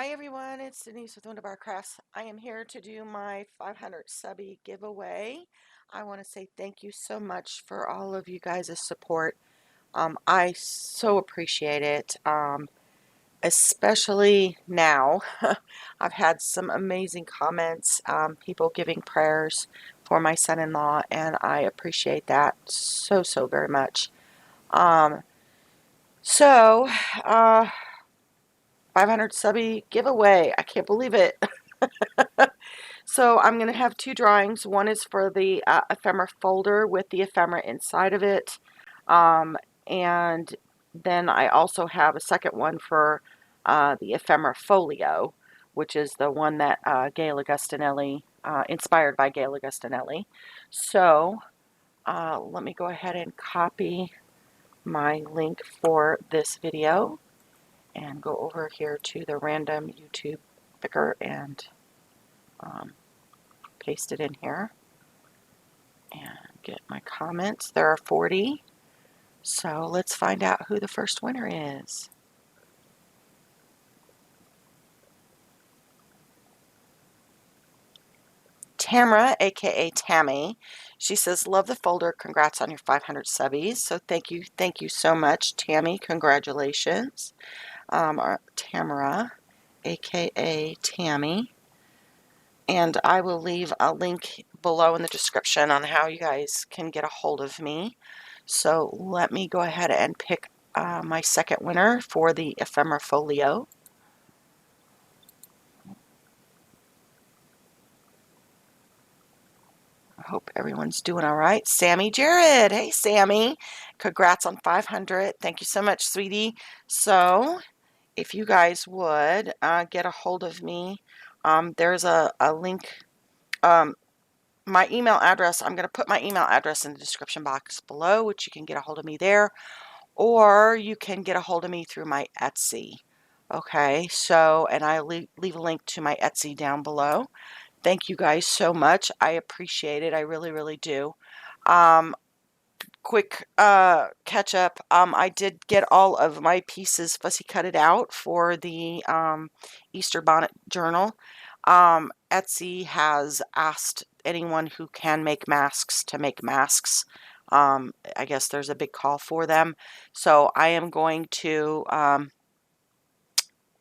Hi everyone, it's Denise with Wondubar Crafts. I am here to do my 500 Subbie giveaway. I want to say thank you so much for all of you guys' support. I so appreciate it, especially now. I've had some amazing comments, people giving prayers for my son-in-law, and I appreciate that so very much. Um, so, uh, 500 Subbie giveaway. I can't believe it. So I'm going to have two drawings. One is for the ephemera folder with the ephemera inside of it. And then I also have a second one for the ephemera folio, which is the one that Gail Augustinelli, inspired by Gail Augustinelli. So let me go ahead and copy my link for this video and go over here to the random YouTube picker and paste it in here and get my comments. There are 40. So let's find out who the first winner is. Tamara, aka Tammy. She says, love the folder. Congrats on your 500 subbies. So thank you so much, Tammy. Congratulations. Tamara, aka Tammy. And I will leave a link below in the description on how you guys can get a hold of me. So let me go ahead and pick my second winner for the Ephemera Folio. I hope everyone's doing all right. Sammy Jared. Hey, Sammy. Congrats on 500. Thank you so much, sweetie. So if you guys would get a hold of me, there's a link. My email address, I'm going to put my email address in the description box below, which you can get a hold of me there, or you can get a hold of me through my Etsy. Okay, so, and I leave a link to my Etsy down below. Thank you guys so much. I appreciate it. I really do. Quick catch up. I did get all of my pieces fussy cutted out for the Easter Bonnet Journal. Etsy has asked anyone who can make masks to make masks. I guess there's a big call for them. So I am going to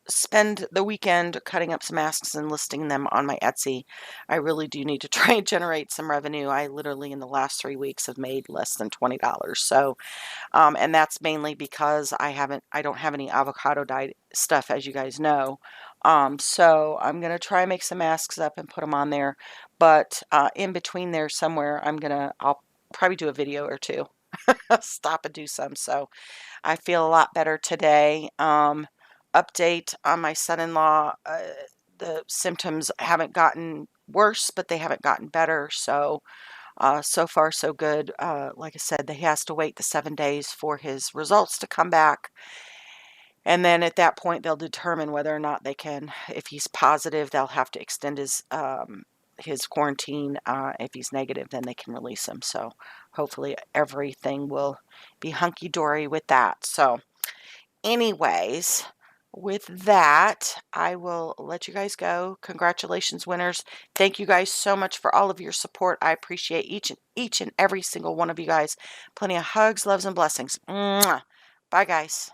spend the weekend cutting up some masks and listing them on my Etsy. I really do need to try and generate some revenue. I literally in the last 3 weeks have made less than $20. So, and that's mainly because I don't have any avocado dye stuff, as you guys know. So I'm going to try and make some masks up and put them on there. But in between there somewhere, I'll probably do a video or two. Stop and do some. So I feel a lot better today. Update on my son-in-law. The symptoms haven't gotten worse, but they haven't gotten better. So, so far so good. Like I said, he has to wait the 7 days for his results to come back. And then at that point, they'll determine whether or not they can, if he's positive, they'll have to extend his quarantine. If he's negative, then they can release him. So hopefully everything will be hunky-dory with that. So anyways, with that, I will let you guys go. Congratulations, winners. Thank you guys so much for all of your support. I appreciate each and every single one of you guys. Plenty of hugs, loves, and blessings. Mwah. Bye, guys.